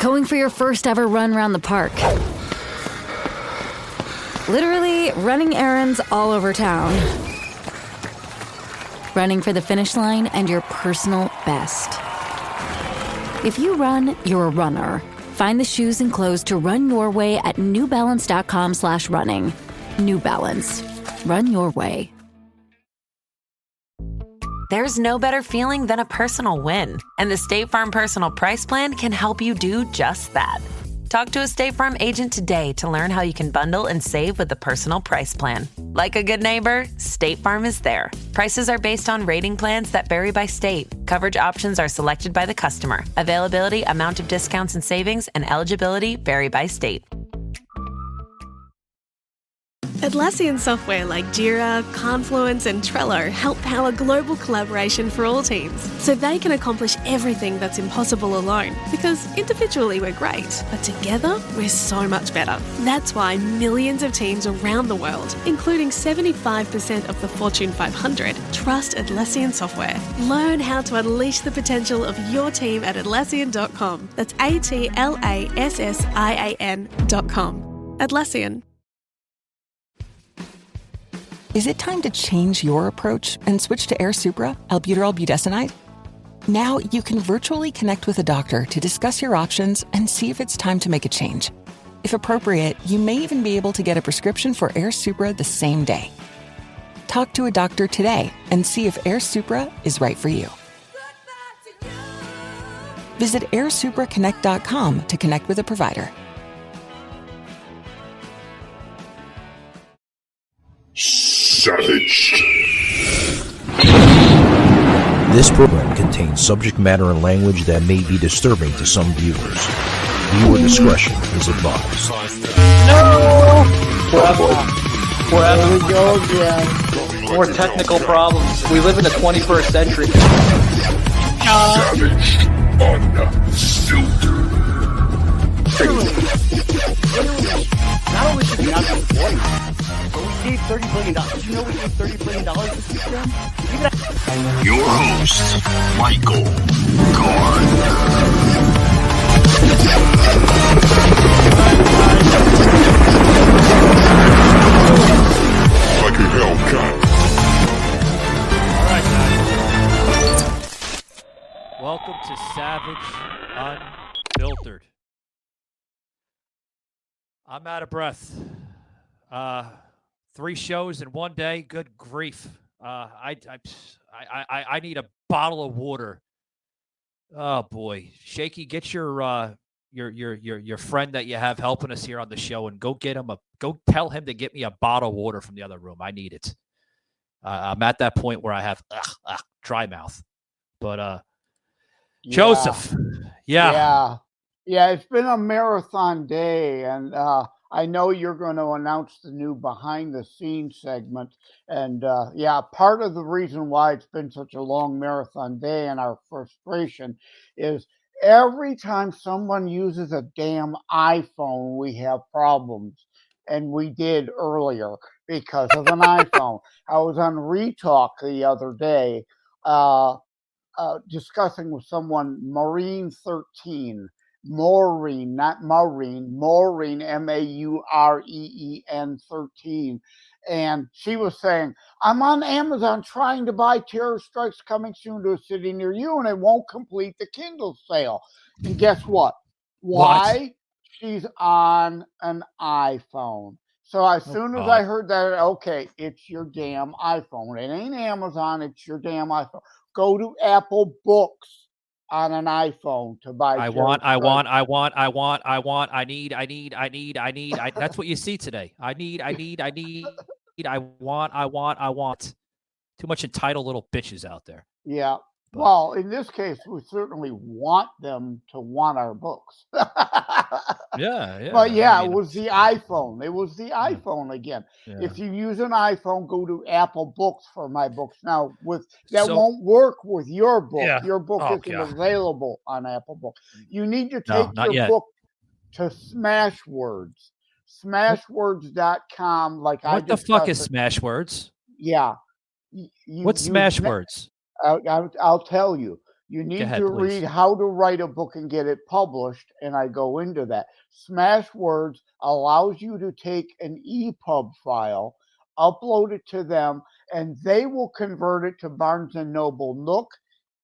Going for your first ever run around the park. Literally running errands all over town. Running for the finish line and your personal best. If you run, you're a runner. Find the shoes and clothes to run your way at newbalance.com/running. New Balance. Run your way. There's no better feeling than a personal win, and the State Farm Personal Price Plan can help you do just that. Talk to a State Farm agent today to learn how you can bundle and save with the Personal Price Plan. Like a good neighbor, State Farm is there. Prices are based on rating plans that vary by state. Coverage options are selected by the customer. Availability, amount of discounts and savings, and eligibility vary by state. Atlassian software like Jira, Confluence, and Trello help power global collaboration for all teams, so they can accomplish everything that's impossible alone. Because individually we're great, but together we're so much better. That's why millions of teams around the world, including 75% of the Fortune 500, trust Atlassian software. Learn how to unleash the potential of your team at Atlassian.com. That's Atlassian.com. Atlassian. Is it time to change your approach and switch to Air Supra, albuterol budesonide? Now you can virtually connect with a doctor to discuss your options and see if it's time to make a change. If appropriate, you may even be able to get a prescription for Air Supra the same day. Talk to a doctor today and see if Air Supra is right for you. Visit AirSupraConnect.com to connect with a provider. Savage. This program contains subject matter and language that may be disturbing to some viewers. Viewer discretion is advised. No! Forever. Here we go again. More technical problems. We live in the 21st century. Savage. Unfiltered. Not only should we not be employed, but we gave $30 billion. Did you know we gave $30 billion to this program? Your host, Michael Gard. Like a Hellcat. All right, guys. Welcome to Savage Unfiltered. I'm out of breath. 3 shows in one day. Good grief. I need a bottle of water. Oh boy, Shaky, get your friend that you have helping us here on the show and go tell him to get me a bottle of water from the other room. I need it. I'm at that point where I have dry mouth. But Joseph, yeah, it's been a marathon day, and I know you're going to announce the new behind the scenes segment. And part of the reason why it's been such a long marathon day and our frustration is every time someone uses a damn iPhone, we have problems. And we did earlier because of an iPhone. I was on Retalk the other day discussing with someone Maureen 13. Maureen, not Maureen, Maureen 13. And she was saying, I'm on Amazon trying to buy Terror Strikes Coming Soon to a City Near You, and it won't complete the Kindle sale. And guess what? Why? She's on an iPhone. So as soon as I heard that, okay, it's your damn iPhone. It ain't Amazon, it's your damn iPhone. Go to Apple Books on an iPhone to buy. I need. That's what you see today. I want. Too much entitled little bitches out there. Yeah. Well, in this case, we certainly want them to want our books. Yeah. But it was the iPhone. It was the iPhone again. Yeah. If you use an iPhone, go to Apple Books for my books. Now, won't work with your book. Yeah. Your book isn't available on Apple Books. You need to take your book to Smashwords. Smashwords.com. What the fuck is Smashwords? Yeah. What's Smashwords? I'll tell you. You need ahead, to please. read How to Write a Book and Get It Published, and I go into that. Smashwords allows you to take an EPUB file, upload it to them, and they will convert it to Barnes & Noble Nook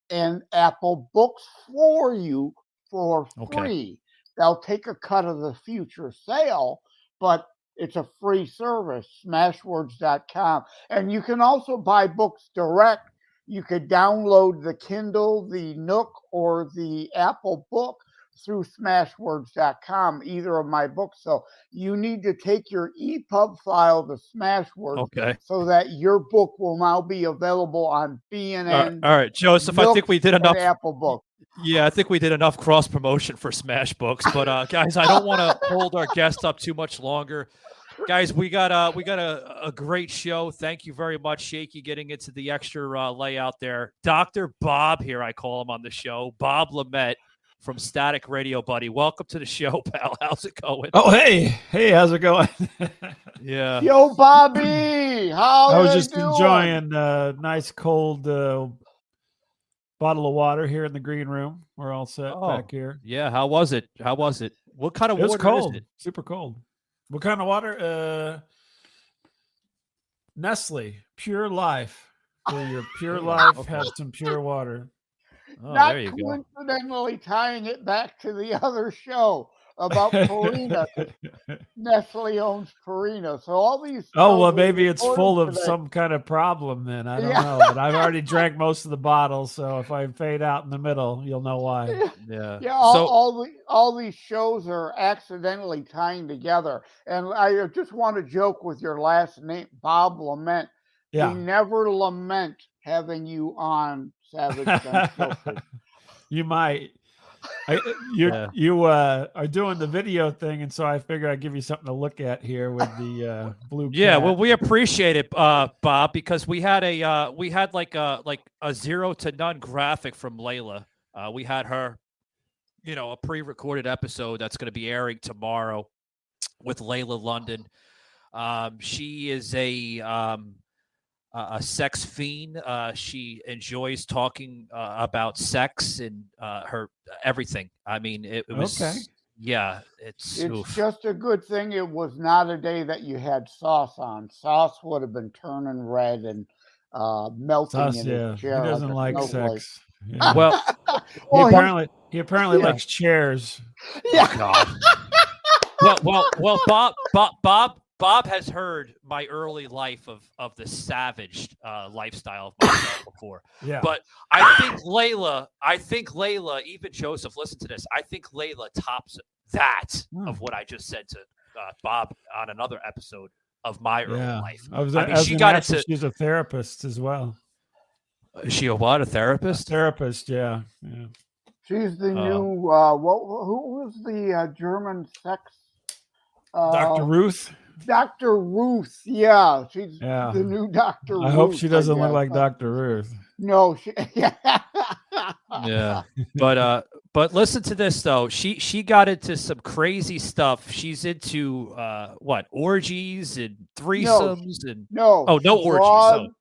and Apple Books for you for free. They'll take a cut of the future sale, but it's a free service, smashwords.com. And you can also buy books direct. You could download the Kindle, the Nook, or the Apple Book through smashwords.com, either of my books. So you need to take your EPUB file to Smashwords so that your book will now be available on BNN. All right, Joseph, Nook, I think we did enough. Apple Book. Yeah, I think we did enough cross promotion for Smash Books. But guys, I don't want to hold our guest up too much longer. Guys, we got a great show. Thank you very much, Shaky, getting into the extra layout there. Dr. Bob here, I call him on the show. Bob LeMent from Static Radio, buddy. Welcome to the show, pal. How's it going? Oh, hey, how's it going? Yeah. Yo, Bobby, how I was you just doing? enjoying a nice cold bottle of water here in the green room. We're all set back here. Yeah, how was it? What kind of It was water cold, is it? super cold. What kind of water? Nestle, Pure Life. For your Pure Life, have some pure water. Oh, Not there you go. coincidentally tying it back to the other show about Purina. Nestle owns Purina. So all these. Oh, well, maybe it's full of some kind of problem then. I don't know. But I've already drank most of the bottle. So if I fade out in the middle, you'll know why. Yeah. Yeah, all these shows are accidentally tying together. And I just want to joke with your last name, Bob LeMent. Yeah. We never lament having you on Savage Unfiltered. You might. You are doing the video thing, and so I figure I'd give you something to look at here with the blue. Yeah, cat. well, we appreciate it, Bob, because we had like a 0 to none graphic from Layla. We had her, a pre-recorded episode that's going to be airing tomorrow with Layla London. She is a sex fiend. She enjoys talking about sex and her everything. I mean, it was okay. Yeah, it's just a good thing it was not a day that you had sauce on. Sauce would have been turning red and melting in his chair. He doesn't like sex. Yeah. Well, he apparently likes chairs. Yeah. Well, Bob has heard my early life of the savage lifestyle of myself before. Yeah. But I think Layla, even Joseph, listen to this. I think Layla tops that of what I just said to Bob on another episode of my early life. She's a therapist as well. Is she a what? A therapist? A therapist, yeah. She's the new, who was the German sex? Dr. Ruth? Dr. Ruth, yeah. She's the new Dr. Ruth. I hope she doesn't look like Dr. Ruth. No, Yeah. But listen to this though. She got into some crazy stuff. She's into orgies and threesomes no orgies.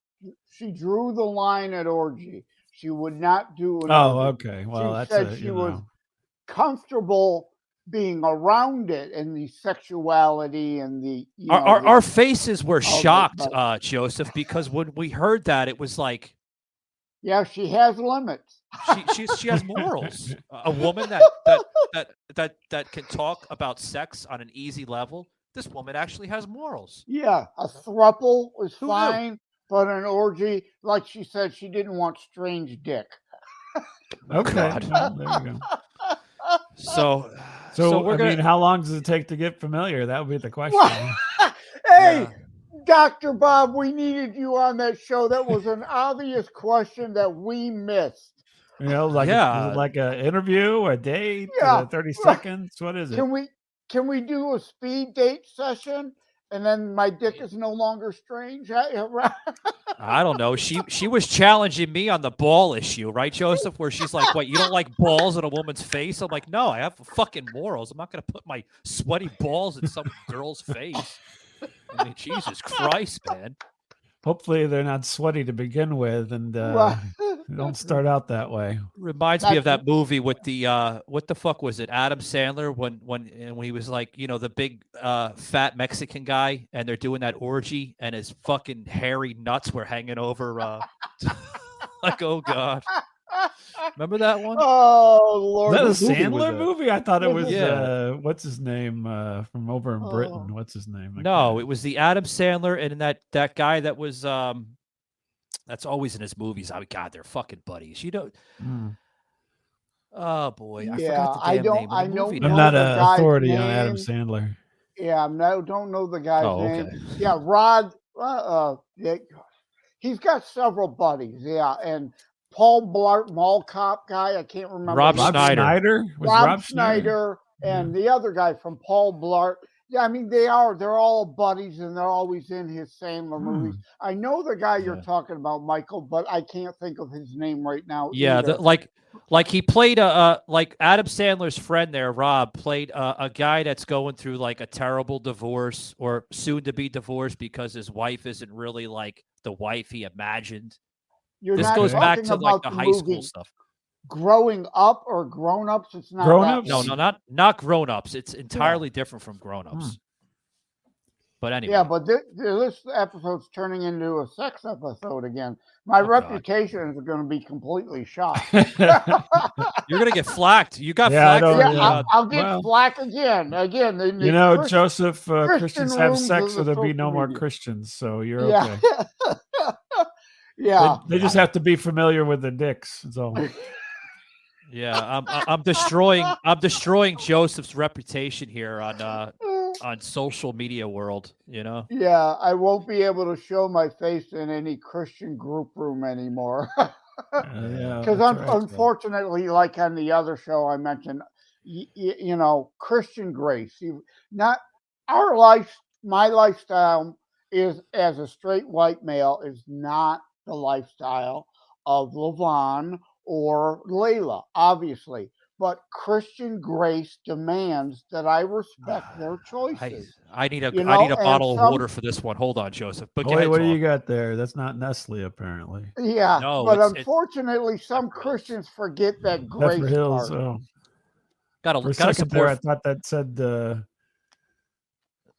She drew the line at orgy. She would not do an orgy. Okay. she Well, said she was comfortable being around it and the sexuality and the our faces were shocked, Joseph, because when we heard that, it was like, yeah, she has limits. She has morals. A woman that can talk about sex on an easy level. This woman actually has morals. Yeah, a throuple was fine, but an orgy, like she said, she didn't want strange dick. Okay, well, there you go. So I mean, how long does it take to get familiar? That would be the question. Hey, Dr. Bob, we needed you on that show. That was an obvious question that we missed. Like an interview, a date, 30 seconds. What is it? Can we do a speed date session? And then my dick is no longer strange. I don't know. She was challenging me on the ball issue, right, Joseph? Where she's like, "What? You don't like balls in a woman's face?" I'm like, "No, I have fucking morals. I'm not going to put my sweaty balls in some girl's face." I mean, Jesus Christ, man. Hopefully, they're not sweaty to begin with, and Don't start out that way. Reminds me of that movie with the what the fuck was it? Adam Sandler when he was like, the big fat Mexican guy, and they're doing that orgy, and his fucking hairy nuts were hanging over. Like, oh god, remember that one? Oh Lord, is that a Sandler movie? I thought it was. Yeah. What's his name from over in Britain? What's his name? No, it was the Adam Sandler and that guy that was that's always in his movies. Oh God, they're fucking buddies. Oh boy, I forgot the damn name of the movie. I'm not an authority on Adam Sandler. Yeah, don't know the guy's name. Okay. Yeah, Rod. He's got several buddies. Yeah, and Paul Blart Mall Cop guy. I can't remember. Rob Schneider. Rob Schneider and the other guy from Paul Blart. Yeah, I mean they're all buddies and they're always in his Sandler movies. I know the guy you're talking about, Michael, but I can't think of his name right now. Yeah, like he played like Adam Sandler's friend there, Rob, played a guy that's going through like a terrible divorce or soon to be divorced because his wife isn't really like the wife he imagined. This goes back to like the high school stuff. Growing Up or Grown Ups? It's not Grown Ups? No, not Grown Ups. It's entirely different from Grown Ups. But anyway. Yeah, but this episode's turning into a sex episode again. My reputation is going to be completely shot. You're going to get flacked. You got flacked. I'll get flack again. Joseph, Christians have sex so there'll be no more Christians. So you're okay. Yeah. They just have to be familiar with the dicks. That's all. Yeah, I'm destroying Joseph's reputation here on social media world, Yeah, I won't be able to show my face in any Christian group room anymore. Because unfortunately, like on the other show I mentioned, Christian grace. Not our life. My lifestyle is as a straight white male is not the lifestyle of LaVon or Layla, obviously. But Christian grace demands that I respect their choices. I need a bottle of water for this one. Hold on, Joseph. But what do you got there? That's not Nestle, apparently. Yeah, no, but unfortunately, some Christians forget that grace Zephyr Hills. part. Oh. For a second there, I thought that said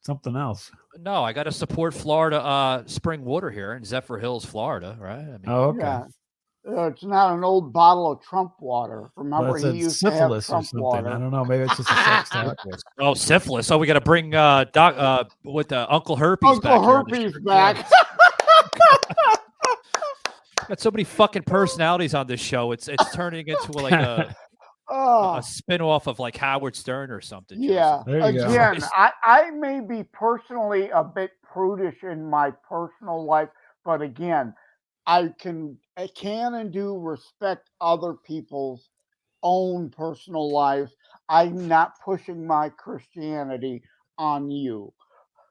something else. No, I got to support Florida spring water here in Zephyr Hills, Florida, right? I mean, okay. Yeah. It's not an old bottle of Trump water. Remember, he used to have Trump water. I don't know. Maybe it's just a sex talk. Oh, syphilis. Oh, we got to bring Uncle Herpes Uncle Herpes back. Got so many fucking personalities on this show. It's turning into like a spin-off of like Howard Stern or something. Yeah. Again, I may be personally a bit prudish in my personal life, but again, I can and do respect other people's own personal lives. I'm not pushing my Christianity on you.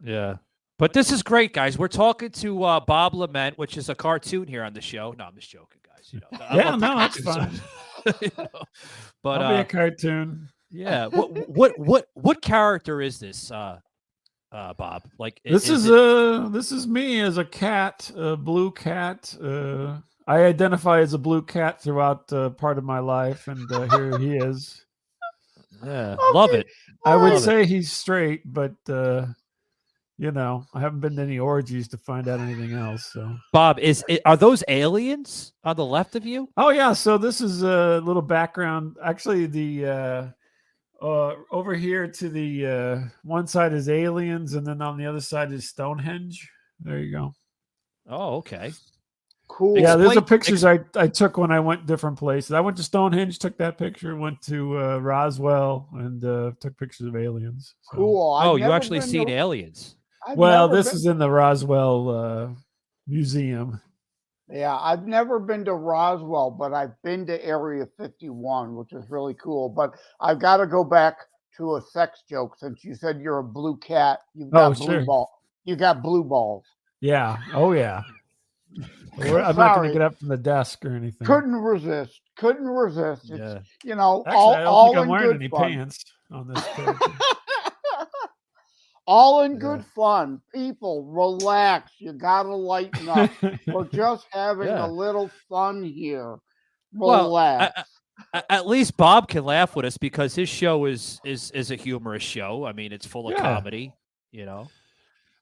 Yeah. But this is great, guys. We're talking to Bob LeMent, which is a cartoon here on the show. No, I'm just joking, guys. That's fine. But I'll be a cartoon. Yeah. What character is this? Bob, like this is me as a cat, a blue cat. I identify as a blue cat throughout part of my life, and here he is. Yeah, love it. I would say he's straight, but I haven't been to any orgies to find out anything else. So, Bob, are those aliens on the left of you? Oh yeah. So this is a little background. Actually, the over here to the one side is aliens, and then on the other side is Stonehenge. There you go. Oh, okay. Cool. Yeah, there's pictures I took when I went different places. I went to Stonehenge, took that picture, went to Roswell, and took pictures of aliens. So. Cool. You actually seen aliens? This is in the Roswell Museum. Yeah, I've never been to Roswell, but I've been to Area 51, which is really cool. But I've got to go back to a sex joke since you said you're a blue cat. You've got blue balls. You got blue balls. Yeah. Oh yeah. I'm not going to get up from the desk or anything. Couldn't resist. It's, yeah. Actually, I don't think I'm wearing any pants on this character. All in good fun. People, relax. You got to lighten up. We're just having a little fun here. Relax. At least Bob can laugh with us because his show is a humorous show. I mean, it's full of comedy. You know.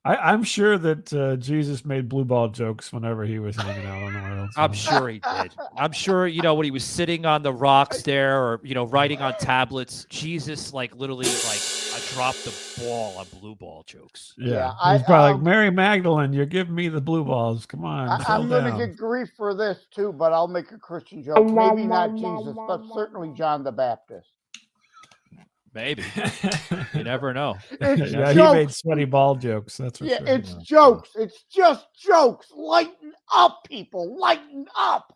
I'm sure that Jesus made blue ball jokes whenever he was hanging out on the world. So. I'm sure he did. I'm sure, when he was sitting on the rocks there or, writing on tablets, Jesus, literally, dropped the ball on blue ball jokes. Yeah. He's probably like, Mary Magdalene, you're giving me the blue balls. Come on. I'm going to get grief for this, too, but I'll make a Christian joke. Maybe not Jesus, but certainly John the Baptist. Maybe. You never know. Yeah, he made sweaty ball jokes. That's for sure. It's jokes. It's just jokes. Lighten up, people. Lighten up.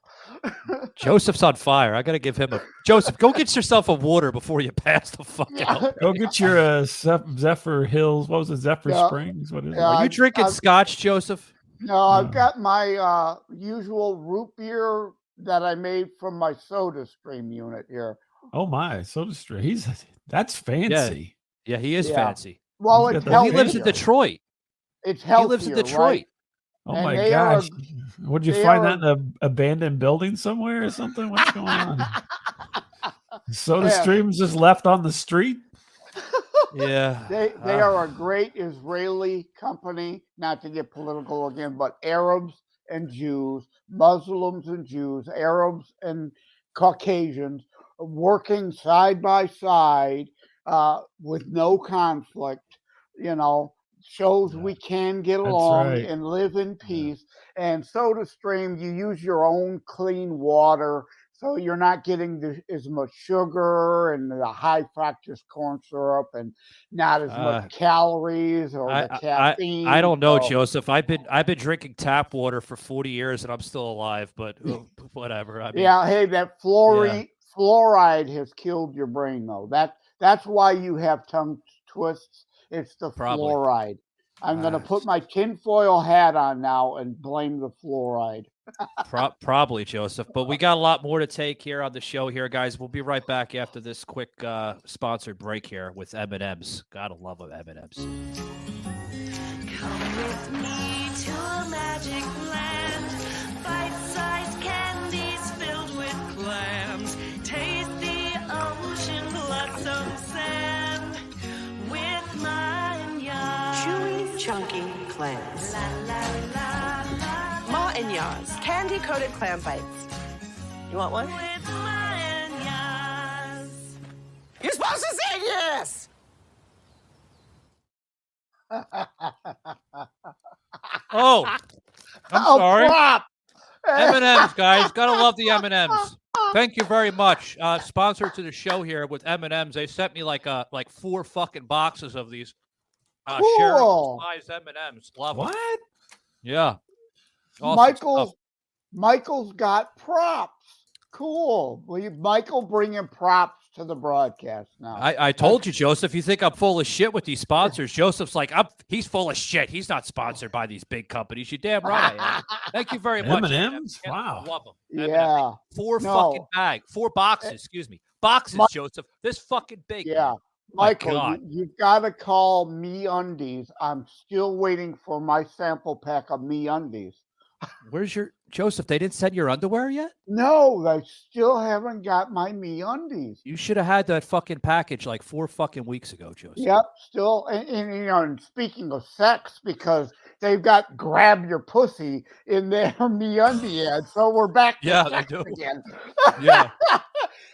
Joseph's on fire. I got to give him a... Joseph, go get yourself a water before you pass the fuck out. Go get your Zephyr Hills. What was it? Zephyr Springs? What is it? Are you drinking scotch, Joseph? No, I've got my usual root beer that I made from my Soda Stream unit here. Oh, my. Soda Stream. That's fancy. Yeah, he is fancy. Well, it's healthier. He lives in Detroit. It's healthier. He lives in Detroit. Right? Oh my gosh! Would you find that in an abandoned building somewhere or something? What's going on? Soda Stream's just left on the street. Yeah, they are a great Israeli company. Not to get political again, but Arabs and Jews, Muslims and Jews, Arabs and Caucasians working side by side with no conflict, shows we can get along and live in peace. And Soda Stream, you use your own clean water, so you're not getting as much sugar and the high fructose corn syrup and not as much calories or the caffeine. I don't know, Joseph. I've been drinking tap water for 40 years and I'm still alive, but whatever. I mean, hey, that fluoride has killed your brain, though. That's why you have tongue twists. It's the fluoride. I'm going to put my tinfoil hat on now and blame the fluoride. Probably, Joseph. But we got a lot more to take here on the show here, guys. We'll be right back after this quick sponsored break here with M&M's. Gotta love M&M's. Come with me to a magic land. Bite-sized candies filled with clams. Taste the ocean, blossom sand. With mine yards. Chewy, chunky clams. La, la, la, la. Ma and Yas, candy-coated clam bites. You want one? With mine yards. You're supposed to say yes! Oh, I'm sorry. M&M's, guys. Gotta love the M&M's. Thank you very much. Sponsor to the show here with M&M's. They sent me like 4 fucking boxes of these. Cool. Size M&M's. Love what? Them. Yeah. Awesome Michael's got props. Cool. Michael bringing props to the broadcast now. I told you, Joseph, you think I'm full of shit with these sponsors. Joseph's like, he's full of shit. He's not sponsored by these big companies. You're damn right I am. Thank you very much. M&M's? Wow. I love them. Yeah. M&M's. 4 boxes, excuse me. Boxes, Joseph. This fucking big. Yeah. Michael, you've got to call MeUndies. I'm still waiting for my sample pack of MeUndies. Where's your Joseph? They didn't send your underwear yet? No, I still haven't got my MeUndies. You should have had that fucking package like 4 fucking weeks ago, Joseph. Yep, still, and speaking of sex, because they've got "grab your pussy" in their MeUndie ad, so we're back to sex again. Yeah.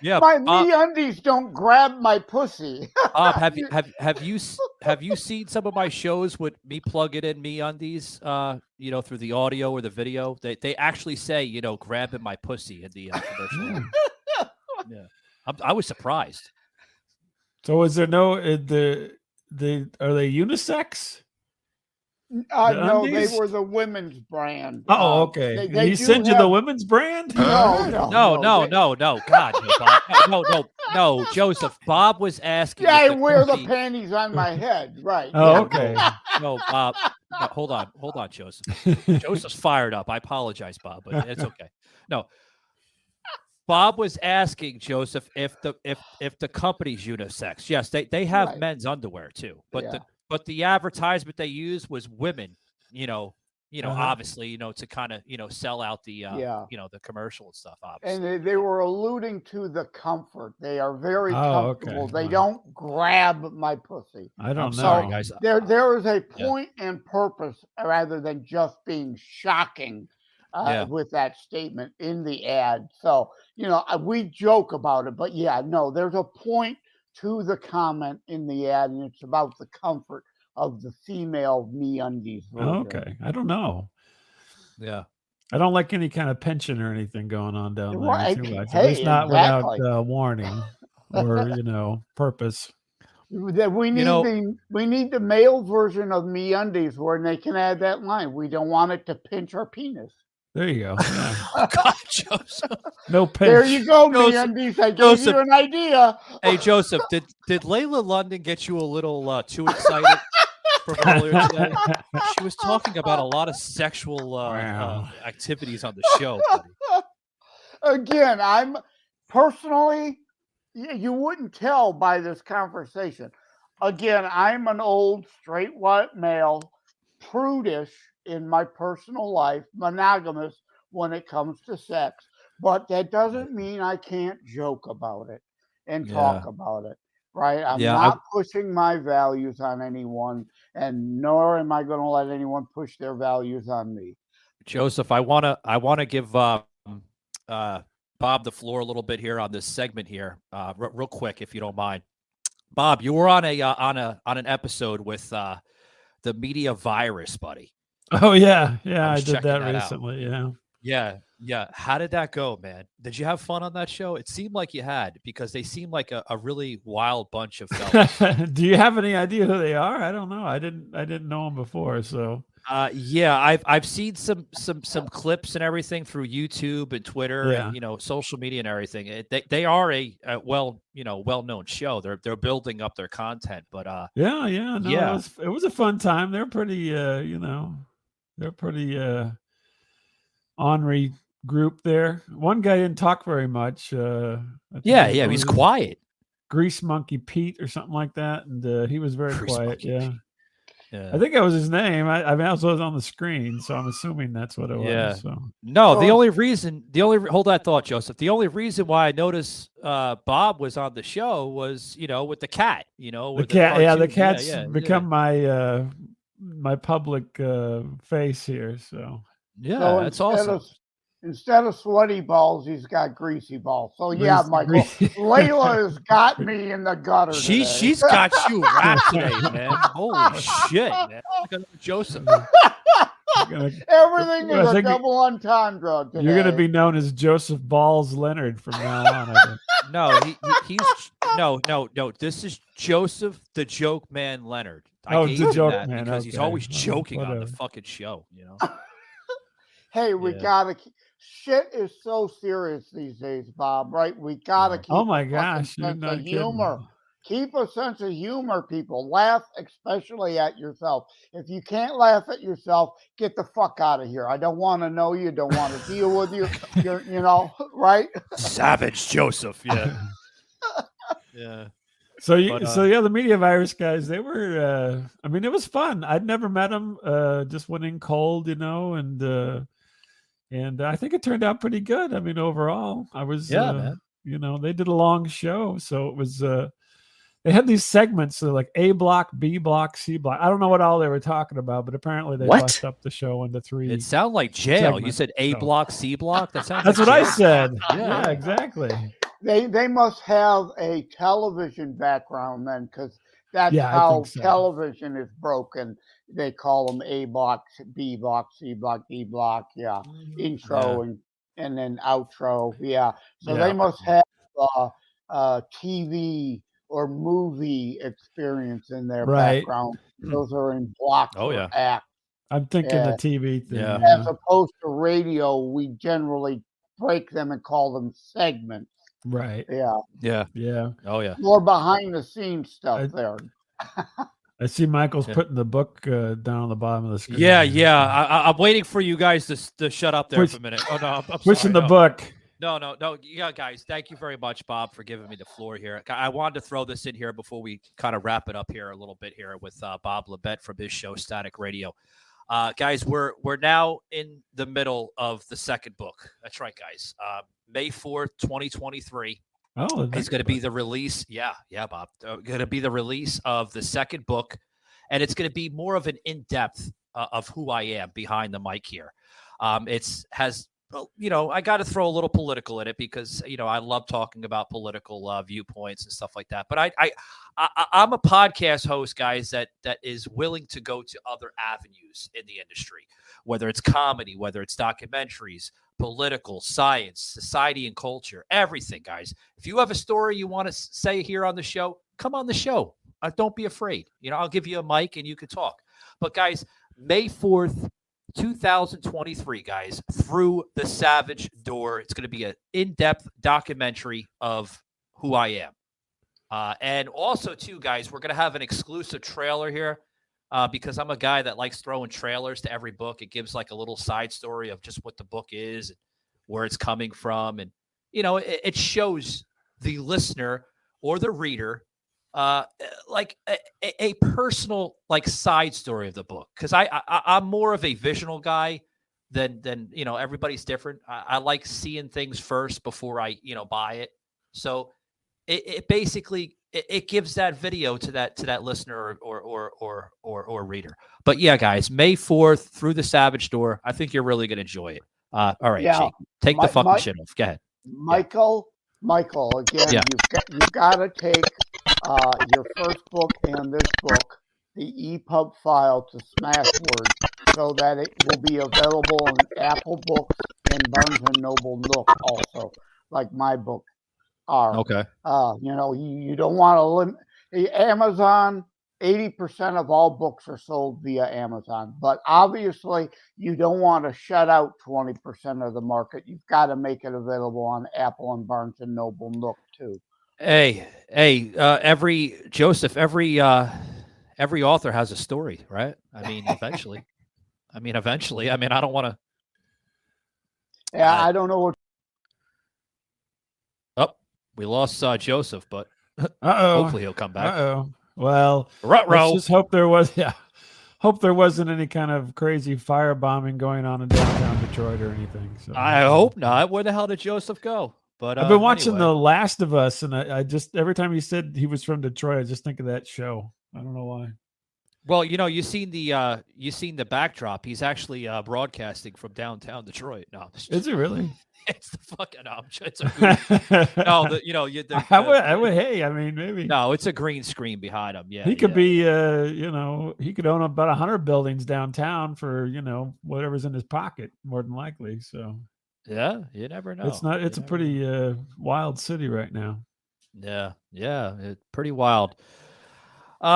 Yeah, my MeUndies don't grab my pussy. Bob, have you seen some of my shows with me plugging in MeUndies? Through the audio or the video, they actually say, grabbing my pussy in the commercial. Yeah, I was surprised. So is there no are they unisex? No, they were the women's brand. Oh, okay. They send you the women's brand? No. God, no, Joseph. Bob was asking. Yeah, I wear the panties on my head, right? Oh, okay. No, Bob. No, hold on, Joseph. Joseph's fired up. I apologize, Bob, but it's okay. No. Bob was asking Joseph if the company's unisex. Yes, they have men's underwear too, but the advertisement they used was women, obviously, to kind of, sell out the, Yeah. the commercial and stuff, obviously. And they were alluding to the comfort. They are very Oh, okay. comfortable. They Wow. don't grab my pussy. I don't know. Sorry, guys. There is a Yeah. point and purpose rather than just being shocking Yeah. with that statement in the ad. So, we joke about it, but yeah, no, there's a point to the comment in the ad, and it's about the comfort of the female MeUndies version. Okay. I don't know. Yeah. I don't like any kind of pension or anything going on down there Right. too much. At Hey, least not exactly. without warning or purpose. That we need the male version of MeUndies where they can add that line. We don't want it to pinch our penis. There you go. Yeah. Oh, God, Joseph. No pinch. There you go, Joseph, MeUndies. I gave Joseph. you an idea. Hey, Joseph, did Layla London get you a little too excited from earlier today? She was talking about a lot of sexual activities on the show, buddy. Again, I'm personally, you wouldn't tell by this conversation. Again, I'm an old straight white male, prudish in my personal life, monogamous when it comes to sex. But that doesn't mean I can't joke about it and talk about it, right? I'm not pushing my values on anyone, and nor am I going to let anyone push their values on me. Joseph, I wanna give Bob the floor a little bit here on this segment here, real quick, if you don't mind. Bob, you were on an episode with the media virus, buddy. Oh yeah, I was did checking that that out. recently. Yeah. How did that go, man? Did you have fun on that show? It seemed like you had, because they seem like a really wild bunch of fellas. Do you have any idea who they are? I don't know. I didn't know them before, so. Yeah, I've seen some clips and everything through YouTube and Twitter Yeah. and social media and everything. They are a well-known show. They're building up their content, but No, Yeah. it was a fun time. They're pretty, they're pretty ornery group there. One guy didn't talk very much. I think he was quiet. Grease Monkey Pete or something like that, and he was very Grease quiet. Monkey Yeah. Pete. Yeah. I think that was his name. I mean, also was on the screen, so I'm assuming that's what it was. So. No, the only hold that thought, Joseph. The only reason why I noticed Bob was on the show was, with the cat, The cat, the cat's become my public face here. So So that's awesome. Instead of sweaty balls, he's got greasy balls. So yeah, Michael, Layla has got me in the gutter. She's got you wrapped today, man. Holy shit, man. Look at Joseph. Everything is a double entendre today. You're going to be known as Joseph Balls Leonard from now on. I think. No, he's no. This is Joseph the Joke Man Leonard. I gave the him Joke that Man, because he's okay. always joking on the Whatever. fucking show. Hey, we gotta. Shit is so serious these days, Bob. Right? We gotta keep. Oh my a fucking gosh, you're sense not of humor. kidding. Keep a sense of humor, people. Laugh, especially at yourself. If you can't laugh at yourself, get the fuck out of here. I don't want to know you. Don't want to deal with you. Right? Savage Joseph. Yeah. Yeah. So the media virus guys, they were. I mean, it was fun. I'd never met them. Just went in cold, and I think it turned out pretty good. I mean, overall, I was. Man. They did a long show, so it was. They had these segments, so like A block, B block, C block. I don't know what all they were talking about, but apparently they bust up the show into three. It sounded like jail. segments, You said A so. block, C block. That sounds. That's like what I jail. said. Yeah. Yeah, exactly. They must have a television background then, because that's Yeah, I how think so. television is broken. They call them A block, B block, C block, D block. Yeah, intro and then outro. Yeah, so Yeah. they must have TV or movie experience in their Right. background. Those are in blocks Oh, or yeah. acts. I'm thinking the TV thing. Yeah. As opposed to radio, we generally break them and call them segments. Right. Yeah. Yeah. Oh yeah. More behind the scenes stuff there. I see Michael's putting the book down on the bottom of the screen. Yeah. I'm waiting for you guys to shut up there for a minute. Oh no, I'm Pushing sorry, the book. No. Yeah, guys, thank you very much, Bob, for giving me the floor here. I wanted to throw this in here before we kind of wrap it up here a little bit here with Bob LeMent from his show, Static Radio. Guys, we're now in the middle of the second book. That's right, guys. May 4th, 2023. Oh, it's going to be the release. Yeah, Bob. Going to be the release of the second book, and it's going to be more of an in-depth of who I am behind the mic here. I got to throw a little political in it because I love talking about political viewpoints and stuff like that. But I'm a podcast host, guys, that is willing to go to other avenues in the industry, whether it's comedy, whether it's documentaries, political, science, society and culture, everything, guys. If you have a story you want to say here on the show, come on the show. Don't be afraid. I'll give you a mic and you can talk. But guys, May 4th, 2023, guys, Through the Savage Door. It's going to be an in-depth documentary of who I am. And also, too, guys, we're going to have an exclusive trailer here because I'm a guy that likes throwing trailers to every book. It gives like a little side story of just what the book is and where it's coming from. And, it shows the listener or the reader like a personal like side story of the book. Because I'm more of a visual guy than everybody's different. I like seeing things first before I buy it. So it basically it gives that video to that listener or reader. But yeah, guys, May 4th, Through the Savage Door. I think you're really gonna enjoy it. All right, Jake, take the fucking shit off. Go ahead. Michael, again, you've got to take your first book and this book, the EPUB file, to Smashwords so that it will be available in Apple Books and Barnes & Noble Nook also, like my book are. Okay. You don't want to limit Amazon. 80% of all books are sold via Amazon, but obviously you don't want to shut out 20% of the market. You've got to make it available on Apple and Barnes & Noble Nook too. Hey, every author has a story, right? I mean, eventually. I don't want to. Yeah, I don't know what. Oh, we lost Joseph, but hopefully he'll come back. Well, let's just hope there wasn't any kind of crazy firebombing going on in downtown Detroit or anything. So I hope not. Where the hell did Joseph go? But I've been watching The Last of Us, and I just every time he said he was from Detroit, I just think of that show. I don't know why. Well, you seen the backdrop. He's actually broadcasting from downtown Detroit. No, is it really? It's the fucking. It's a green, I would. Hey, I mean, maybe. No, it's a green screen behind him. Yeah, he could be. He could own about 100 buildings downtown for whatever's in his pocket, more than likely. So. Yeah, you never know. It's not. It's a pretty wild city right now. Yeah, it's pretty wild.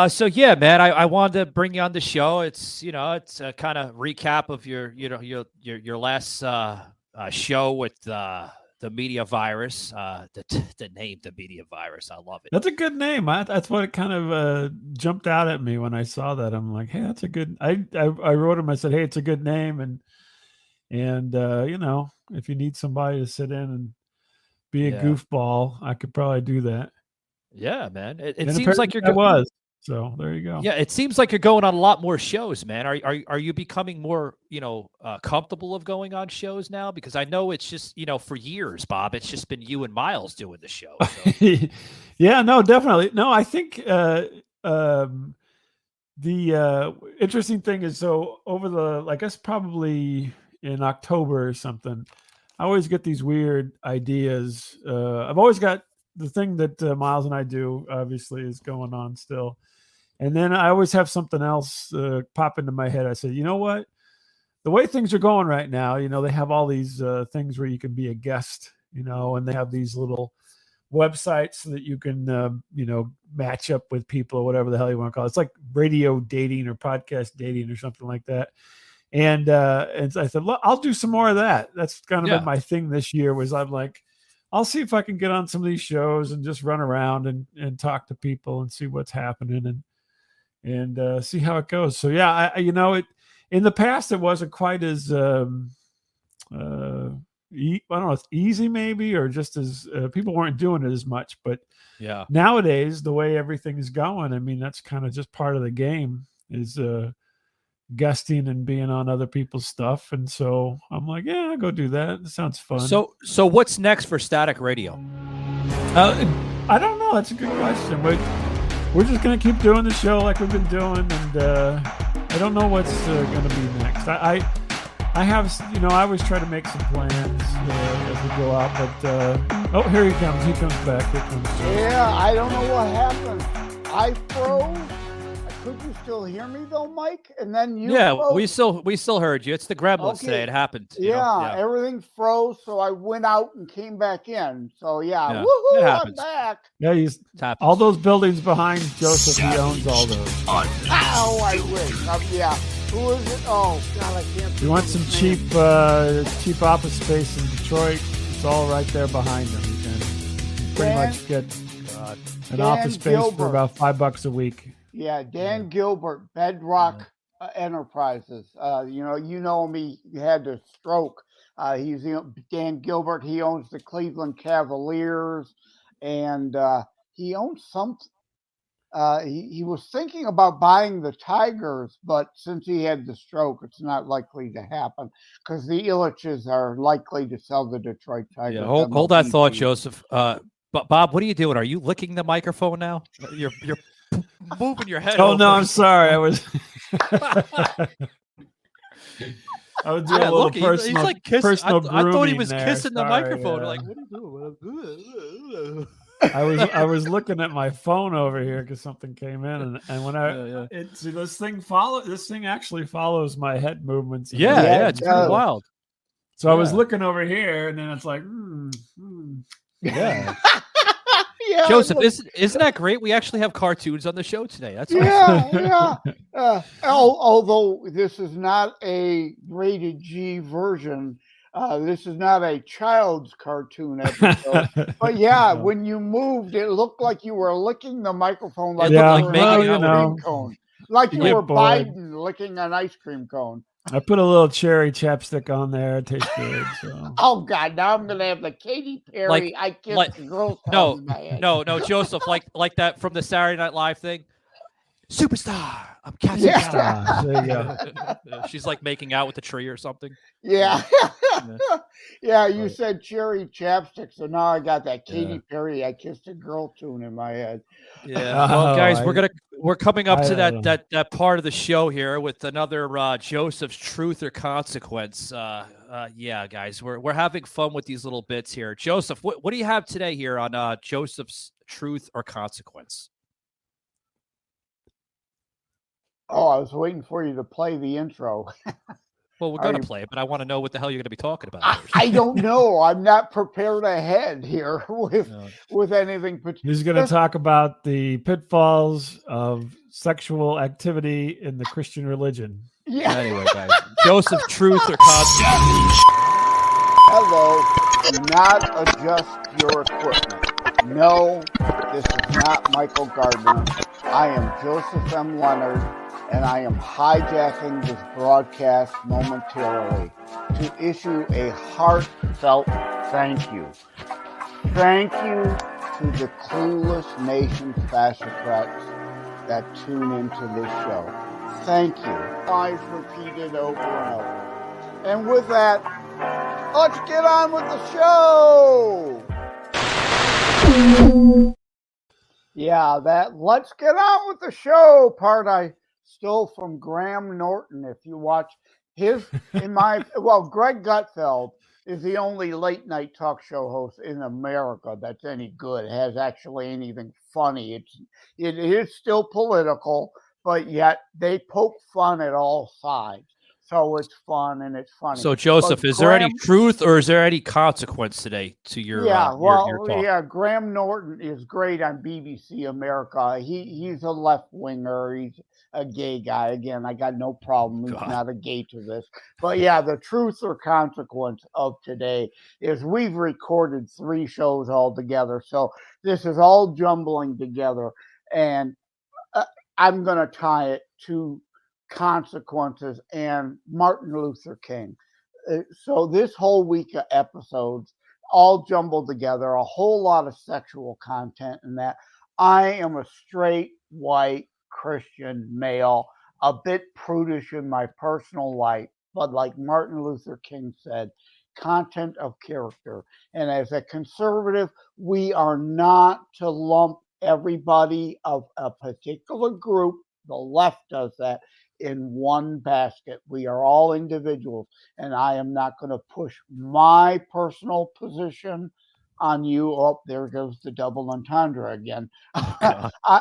So yeah, man, I wanted to bring you on the show. It's it's a kind of recap of your last show with the media virus. The name, the media virus, I love it. That's a good name. That's what it kind of jumped out at me when I saw that. I'm like, hey, that's a good. I wrote him. I said, hey, it's a good name, and if you need somebody to sit in and be a goofball, I could probably do that. Yeah, man. It seems like you're. So there you go. Yeah, it seems like you're going on a lot more shows, man. Are you becoming more comfortable of going on shows now? Because I know it's just for years, Bob, it's just been you and Miles doing the show. So. Yeah, no, definitely. No, I think the interesting thing is over the I guess probably in October or something, I always get these weird ideas. I've always got the thing that Miles and I do, obviously, is going on still. And then I always have something else pop into my head. I say, you know what? The way things are going right now, they have all these things where you can be a guest, and they have these little websites so that you can, match up with people or whatever the hell you want to call it. It's like radio dating or podcast dating or something like that. And I said, look, I'll do some more of that. That's kind of been my thing this year. Was I'm like, I'll see if I can get on some of these shows and just run around and talk to people and see what's happening and see how it goes. So yeah, it in the past it wasn't quite as I don't know, it's easy maybe, or just as people weren't doing it as much. But yeah, nowadays the way everything is going, I mean, that's kind of just part of the game. Is guesting and being on other people's stuff. And so I'm like, yeah, I'll go do that. It sounds fun. So what's next for Static Radio? I don't know. That's a good question. We're just going to keep doing the show like we've been doing. And I don't know what's going to be next. I have, I always try to make some plans as we go out. But, here he comes. He comes back. Here comes Joe. Yeah, I don't know what happened. I froze. Could you still hear me though, Mike? And then you froze. we still heard you. It's the gremlins today. It happened. Yeah, everything froze, so I went out and came back in. So Yeah, woohoo, it I'm happens. back. Yeah, all those buildings behind Joseph, he owns all those. Oh, I wish. Yeah. Who is it? Oh, God, I can't. You want some cheap office space in Detroit? It's all right there behind them. You can pretty much get an office space for about $5 a week. Yeah, Dan Gilbert, Bedrock Enterprises. You know him. He had the stroke. He's Dan Gilbert. He owns the Cleveland Cavaliers, and he owns some. He was thinking about buying the Tigers, but since he had the stroke, it's not likely to happen because the Illiches are likely to sell the Detroit Tigers. Yeah, hold that thought, Joseph. But Bob, what are you doing? Are you licking the microphone now? You're moving your head. Oh no, I'm sorry. I was doing a little personal. He's like kissing. Personal I thought he was there. kissing the Sorry, microphone. yeah. Like, what are you doing? I was looking at my phone over here because something came in, and when this thing actually follows my head movements. Yeah, it's pretty wild. So I was looking over here, and then it's like, yeah. Yeah, Joseph, isn't that great? We actually have cartoons on the show today. That's yeah. Although this is not a rated G version, this is not a child's cartoon episode. But when you moved, it looked like you were licking the microphone like you were an ice cream cone, like you were Biden licking an ice cream cone. I put a little cherry chapstick on there. It tastes good. So. Oh God! Now I'm gonna have the Katy Perry. I kissed the girl. No, Joseph, like that from the Saturday Night Live thing. Superstar. I'm Cassie. Yeah. There you go. She's like making out with a tree or something. Yeah. You said cherry chapstick, so now I got that Katy Perry. I kissed a girl tune in my head. Yeah. Well, guys, we're coming up to that part of the show here with another Joseph's Truth or Consequence. Guys, we're having fun with these little bits here. Joseph, what do you have today here on Joseph's Truth or Consequence? Oh, I was waiting for you to play the intro. Well, we're going to play it, but I want to know what the hell you're going to be talking about. I don't know. I'm not prepared ahead here with anything. He's going to talk about the pitfalls of sexual activity in the Christian religion. Yeah. Anyway, guys, Joseph's Truth or Consequence. Hello. Do not adjust your equipment. No, this is not Michael Gardner. I am Joseph M. Leonard, and I am hijacking this broadcast momentarily to issue a heartfelt thank you. Thank you to the clueless nation fascocrats that tune into this show. Thank you. I've repeated over and over. And with that, let's get on with the show. Yeah, that let's get on with the show part I stole from Graham Norton. If you watch Greg Gutfeld is the only late night talk show host in America that's any good, has actually anything funny. It is still political, but yet they poke fun at all sides. So it's fun and it's funny. So Joseph, is there any truth or is there any consequence today to your your talk? Graham Norton is great on BBC America. He's a left winger. He's a gay guy. Again, I got no problem. He's not a gay to this. But yeah, the truth or consequence of today is we've recorded 3 shows all together. So this is all jumbling together. And I'm going to tie it to consequences and Martin Luther King. So this whole week of episodes all jumbled together, a whole lot of sexual content in that. I am a straight white Christian male. a bit prudish in my personal life, but like Martin Luther King said, content of character. And as a conservative, we are not to lump everybody of a particular group, the left does that, in one basket. We are all individuals, and I am not going to push my personal position on you. Oh, there goes the double entendre again.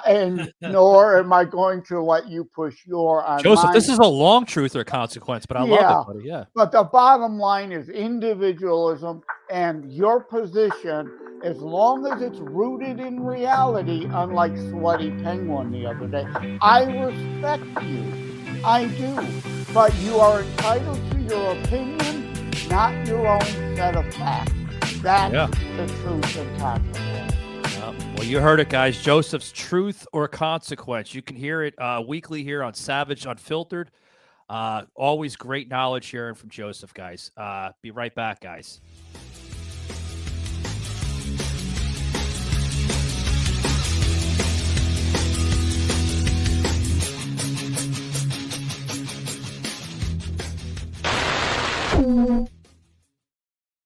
And nor am I going to let you push your on Joseph, mine. this is a long truth or consequence, but I love Yeah, it, buddy. Yeah. but the bottom line is individualism, and your position, as long as it's rooted in reality, unlike Sweaty Penguin the other day, I respect you. I do. But you are entitled to your opinion, not your own set of facts. That's the truth and consequence. Well, you heard it, guys. Joseph's Truth or Consequence. You can hear it weekly here on Savage Unfiltered. Always great knowledge hearing from Joseph, guys. Be right back, guys.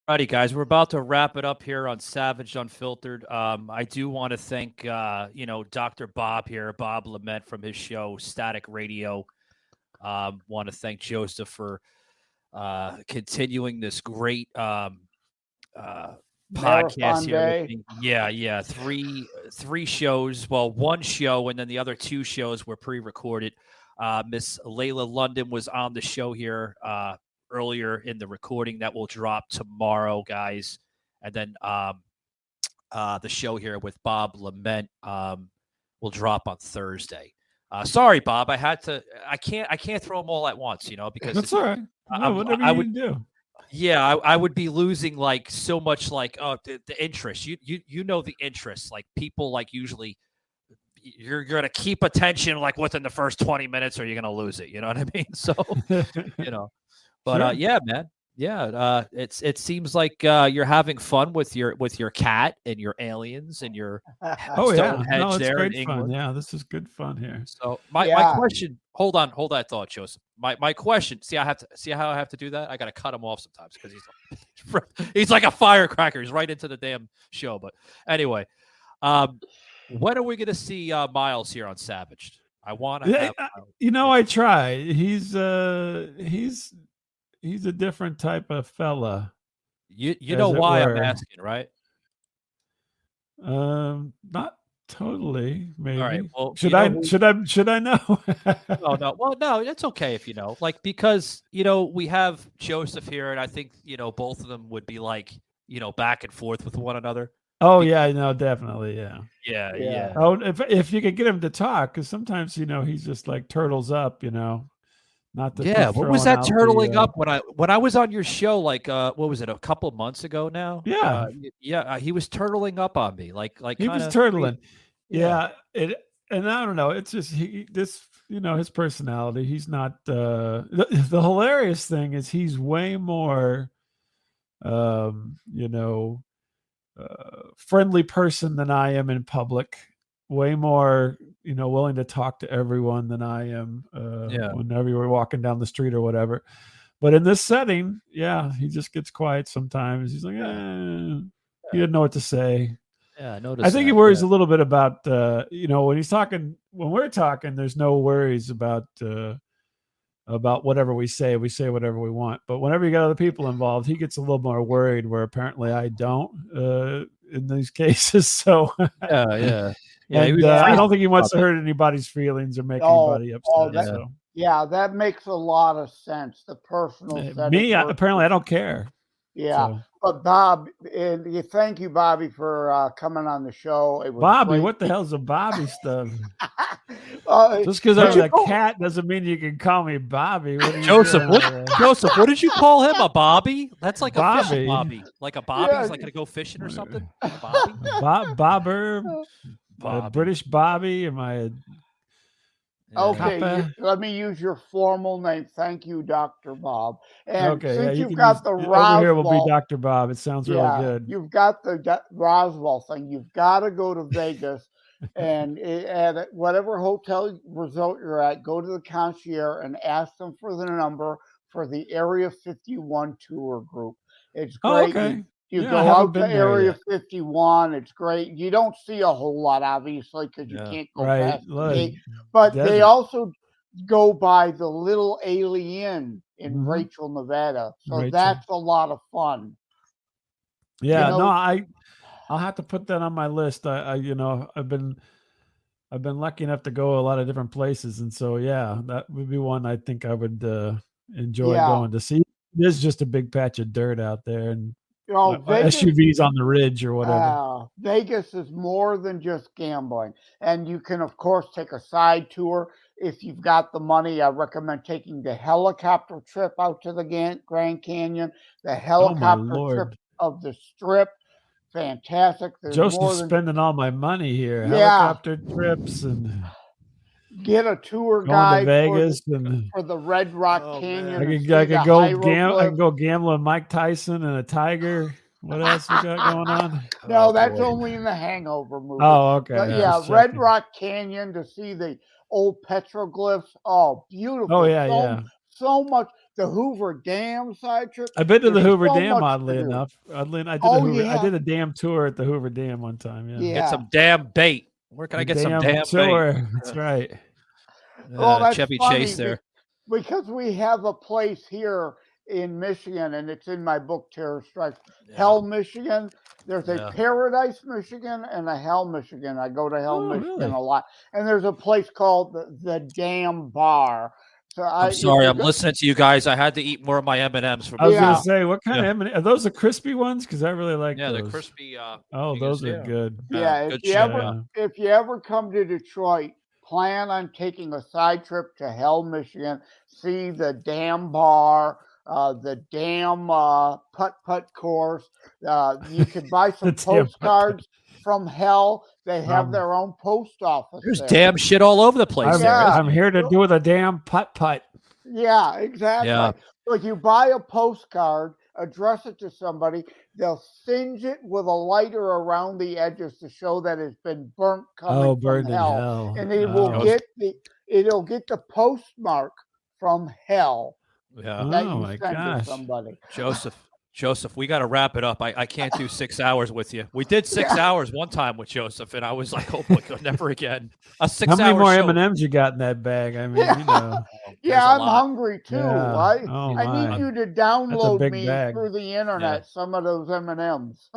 Alrighty, guys, we're about to wrap it up here on Savage Unfiltered. I do want to thank, Dr. Bob here, Bob LeMent from his show, Static Radio. Want to thank Joseph for continuing this great podcast here. Day. Yeah. Three shows. Well, one show, and then the other two shows were pre-recorded. Miss Layla London was on the show here earlier in the recording that will drop tomorrow, guys. And then the show here with Bob LeMent will drop on Thursday. Sorry, Bob. I can't throw them all at once, because that's all right. No, whatever you can do. Yeah, I would be losing like so much, like the interest. You know the interest. Like people like usually you're gonna keep attention like within the first 20 minutes, or you're gonna lose it. You know what I mean? So But Sure. yeah, man. Yeah, it seems like you're having fun with your cat and your aliens and your Stonehenge it's there great in fun. England. Yeah, this is good fun here. So my question, hold that thought, Joseph. My question, see how I have to do that? I got to cut him off sometimes because he's like a firecracker. He's right into the damn show. But anyway, when are we going to see Miles here on Savage? I want to have. I try. He's a different type of fella. You know why I'm asking, right? Not totally. Maybe. All right. Well, should I know? No. Well, no, it's okay if you know. Like because we have Joseph here, and I think both of them would be like back and forth with one another. Oh yeah, no, definitely, yeah. Yeah. Oh, if you could get him to talk, because sometimes he's just like turtles up, Not the what was that turtling up when I was on your show? Like, what was it? A couple of months ago now? Yeah, he was turtling up on me, like he was turtling. Yeah, and I don't know. It's just his personality. He's not the hilarious thing is he's way more, friendly person than I am in public. Way more, willing to talk to everyone than I am whenever we're walking down the street or whatever. But in this setting, he just gets quiet sometimes. He's like, he didn't know what to say. Yeah, I think he worries a little bit about, when we're talking, there's no worries about whatever we say. We say whatever we want. But whenever you got other people involved, he gets a little more worried, where apparently I don't in these cases. So yeah. And, I don't think he wants to hurt anybody's feelings or make anybody upset. That makes a lot of sense. The personal apparently I don't care. Yeah, so. But Bob, and thank you, Bobby, for coming on the show. It was Bobby, great. what the hell's a Bobby stuff? Just because I'm a cat doesn't mean you can call me Bobby. Joseph, what did you call him? A Bobby? That's like a fishing Bobby. Like a Bobby? He's like going to go fishing or something? A Bobby? Bobber. British Bobby? Am I okay, let me use your formal name. Thank you, Dr. Bob. And since you've got the Roswell, over here will be Dr. Bob. It sounds really good. You've got the Roswell thing. You've got to go to Vegas And at whatever hotel resort you're at, go to the concierge and ask them for the number for the Area 51 tour group. It's Oh, great. okay. You Yeah, I go haven't out to been there Area yet. 51. It's great. You don't see a whole lot, obviously, because you Yeah. can't go Right. past the Like, gate. But they desert. also go by the Little Alien in Mhm. Rachel, Nevada. So Rachel. that's a lot of fun. Yeah, know- no, I'll have to put that on my list. I've been lucky enough to go a lot of different places, and so yeah, that would be one I think I would enjoy Yeah. going to see. It is just a big patch of dirt out there, and Vegas, SUVs on the ridge or whatever. Vegas is more than just gambling. And you can, of course, take a side tour. If you've got the money, I recommend taking the helicopter trip out to the Grand Canyon, the helicopter trip Lord. of the Strip. Fantastic. There's Joseph's more than spending all my money here. Yeah. Helicopter trips and get a tour going to guide Vegas and for the Red Rock Oh, Canyon. man. I and could see I the could go I hieroglyphs. can go gamble with Mike Tyson and a tiger. What else we got going on? No, Oh, that's boy. only in the Hangover movie. Oh, okay. But I yeah, was Red checking. Rock Canyon to see the old petroglyphs. Oh, beautiful. Oh, yeah. So much. The Hoover Dam side trip. I've been to the There's Hoover so Dam, much to oddly do. enough. I did Oh, I yeah. did a damn tour at the Hoover Dam one time. Yeah. Yeah. Get some damn bait. Where can I get some damn tour. bait? That's right. Well, that's Chevy funny Chase there. because we have a place here in Michigan, and it's in my book, Terror Strikes. Yeah. Hell, Michigan. There's Yeah. a Paradise, Michigan, and a Hell, Michigan. I go to Hell, Oh, Michigan really? a lot. And there's a place called the Damn Bar. So I'm sorry, I'm listening to you guys. I had to eat more of my M&Ms from I was Yeah. gonna say, what kind Yeah. of M&M? Are those the crispy ones? Because I really like Yeah, those. the crispy. Oh, those are good. Yeah, good if you ever come to Detroit, plan on taking a side trip to Hell, Michigan. See the Damn Bar, the Damn Putt course. You can buy some The Damn Putt-Putt. postcards from Hell. They have their own post office. There's there. damn shit all over the place. I'm here to do with a damn putt-putt. Yeah, exactly. Yeah. Like you buy a postcard, address it to somebody, they'll singe it with a lighter around the edges to show that it's been burnt coming Burned from in hell. hell. And it Oh. will it'll get the postmark from hell Yeah. that Oh, you my send to gosh. somebody. Joseph, we got to wrap it up. I can't do 6 hours with you. We did 6 hours one time with Joseph, and I was like, oh my God, never again. A 6 How many hour more show. M&Ms you got in that bag? I mean, you know. Yeah, a I'm lot. hungry too. Yeah. I Oh, I my. need you to download big me bag. through the internet some of those M&Ms.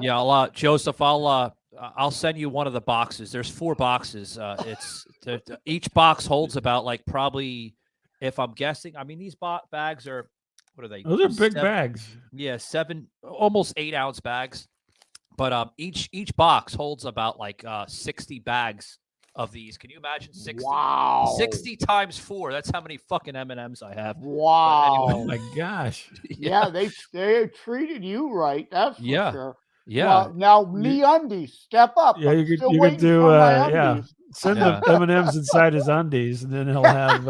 Yeah. Joseph, I'll send you one of the boxes. There's 4 boxes. Each box holds about like probably, if I'm guessing, I mean these bags are, what are they? Those are big bags. Yeah, 7, almost 8 ounce bags. But each box holds about like 60 bags of these. Can you imagine 60? Wow. 60 times 4. That's how many fucking M&Ms I have. Wow. Oh my gosh. Yeah, they treated you right. That's for sure. Yeah. Well, now MeUndies, step up. Yeah, I'm you still could waiting do for my yeah. undies. Send the M&Ms inside his undies, and then he'll have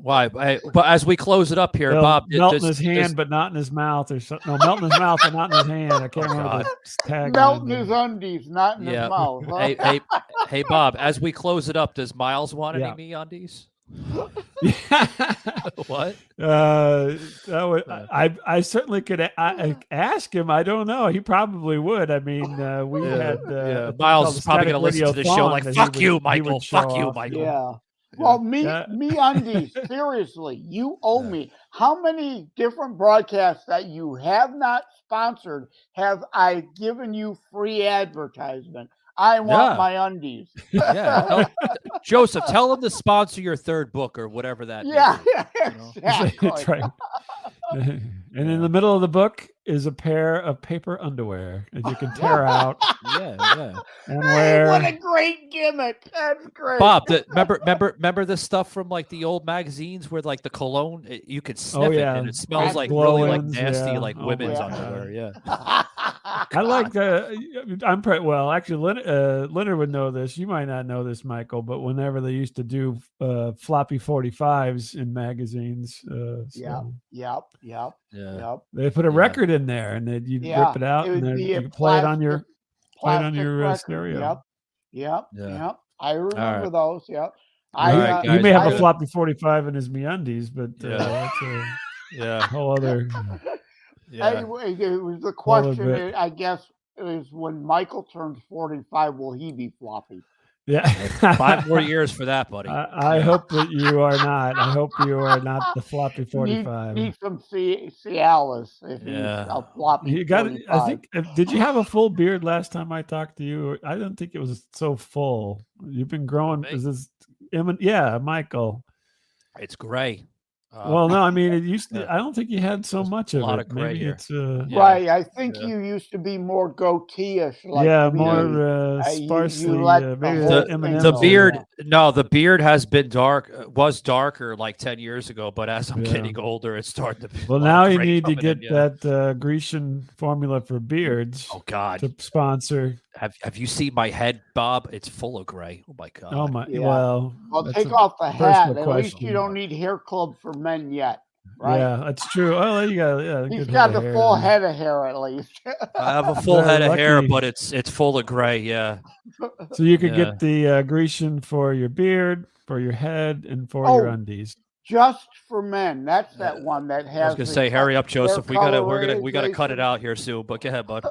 Why? But as we close it up here, he'll Bob, melt in his hand, but not in his mouth, or something. No, melt in his mouth, but not in his hand. I can't remember the tagline. Melt in his undies, not in his Yeah. mouth. Huh? Hey, Bob. As we close it up, does Miles want Yeah. any MeUndies? What? What? I certainly could ask him. I don't know. He probably would. I mean, we had Miles is probably going to listen to the show like, "Fuck you, Michael. Fuck you, Michael." Yeah. Well, MeUndies, seriously, you owe me. How many different broadcasts that you have not sponsored have I given you free advertisement? I want my undies. Yeah. Joseph, tell him to sponsor your third book or whatever that is. Yeah, exactly. That's right. And in the middle of the book is a pair of paper underwear that you can tear out. Yeah. And wear. What a great gimmick. That's great. Bob, remember this stuff from like the old magazines where like the cologne, you could sniff it and it smells like really like nasty, like women's underwear. Yeah. I like actually, Leonard would know this. You might not know this, Michael, but whenever they used to do floppy 45s in magazines. Yep. They put a record in there, and then you rip it out, and then you play it on your stereo. Yep. Yep. Yeah. Yep. I remember right. those. Yep. All right, He guys, may have we're a gonna- floppy 45 in his MeUndies, but Yeah. that's a Yeah. whole other. Yeah. Anyway, it was the Whole other question. bit. I guess is when Michael turns 45, will he be floppy? Yeah. 5 more years for that, buddy. I hope that you are not. I hope you are not the floppy 45. Need some Cialis if he's a floppy You got. 45. I think. Did you have a full beard last time I talked to you? I don't think it was so full. You've been growing. Is this? Yeah, Michael. It's gray. Well, no, I mean it used to. I don't think you had so much of a lot it. of gray Maybe here. it's Right, I think you used to be more goatee-ish. Like me. more sparsely. You let maybe whole M&Ms The in beard, there. no, the beard has been was darker like 10 years ago, but as I'm Yeah. getting older, it's starting to be. Well, a lot now of you gray need to coming get in, yeah. that Grecian formula for beards. Oh God! To sponsor. Have you seen my head, Bob? It's full of gray. Oh my God! Oh my. Yeah. Well, Well, that's take a off the hat. personal At least you question. don't need hair club for men yet, right? Yeah, that's true. Oh, you got He's good got head of the hair full then. head of hair at least. I have a full Well, head of hair, lucky. but it's full of gray. Yeah. So you could Yeah. get the Grecian for your beard, for your head, and for your undies. Just for men. That's that one that has. I was gonna the say, hurry up, hair Joseph. We gotta cut it colorization. out here soon. But go ahead, bud.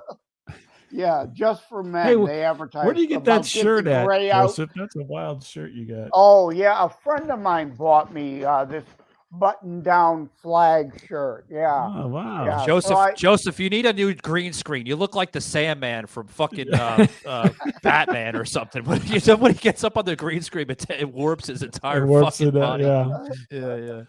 Yeah, just for men. Hey, they advertise. Where do you get about that get shirt the at, gray out. Joseph? That's a wild shirt you got. Oh yeah, a friend of mine bought me this button-down flag shirt. Yeah. Oh wow. Yeah, Joseph, so I- Joseph, you need a new green screen. You look like the Sandman from fucking Batman or something. When he gets up on the green screen, it warps his entire warps fucking it, body. yeah.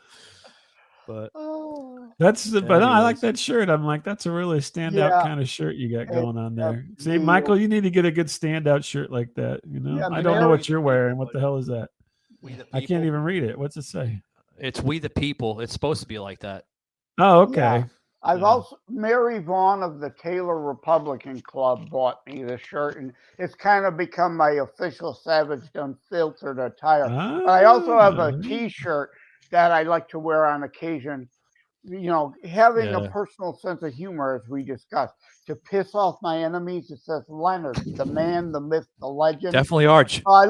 But But no, I like that shirt. I'm like, that's a really standout Yeah. kind of shirt you got going on there. See, the- Michael, you need to get a good standout shirt like that. You know, Yeah, I don't know Mary- what you're wearing. What the hell is that? We the I can't People. even read it. What's it say? It's We the People. It's supposed to be like that. Oh, okay. Yeah. I've also Mary Vaughn of the Taylor Republican Club bought me the shirt, and it's kind of become my official Savage Unfiltered attire. But I also have a T-shirt that I like to wear on occasion. You know, having a Yeah. personal sense of humor, as we discussed, to piss off my enemies. It says Leonard, the man, the myth, the legend. Definitely are.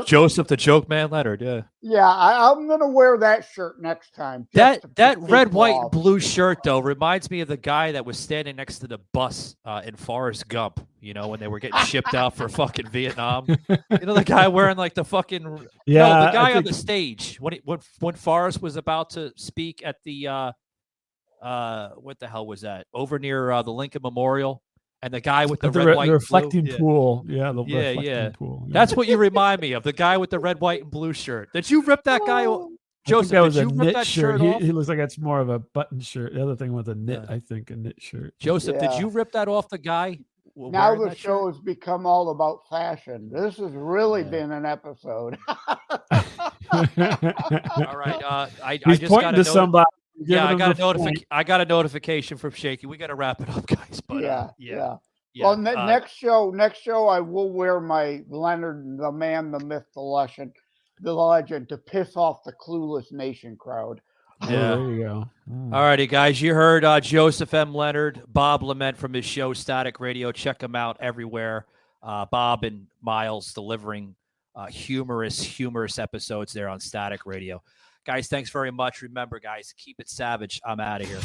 Joseph the Joke Man Leonard. Yeah. Yeah, I'm gonna wear that shirt next time. just to That piss red, people white, and off. blue shirt though reminds me of the guy that was standing next to the bus in Forrest Gump. You know, when they were getting shipped out for fucking Vietnam. You know, the guy wearing like the fucking no, the guy on the stage when Forrest was about to speak at the what the hell was that? Over near the Lincoln Memorial, and the guy with the red, white, the reflecting and blue. pool. Yeah, the Yeah, reflecting yeah. pool. Yeah. That's what you remind me of. The guy with the red, white, and blue shirt. Did you rip that guy? I think Joseph, that was did a you knit rip that shirt off? He looks like it's more of a button shirt. The other thing was a knit, I think, a knit shirt. Joseph, did Yeah. you rip that off the guy? Now wearing the that show shirt? has become all about fashion. This has really been an episode. All right. I He's just pointing got to somebody. Yeah, I giving got him a the point. I got a notification from Shaky. We got to wrap it up, guys. But yeah. Well, next show, I will wear my Leonard, the man, the myth, the legend, to piss off the clueless nation crowd. Oh, Yeah. there you go. All righty, guys. You heard Joseph M. Leonard, Bob LeMent from his show Static Radio. Check him out everywhere. Bob and Miles delivering humorous episodes there on Static Radio. Guys, thanks very much. Remember, guys, keep it savage. I'm out of here.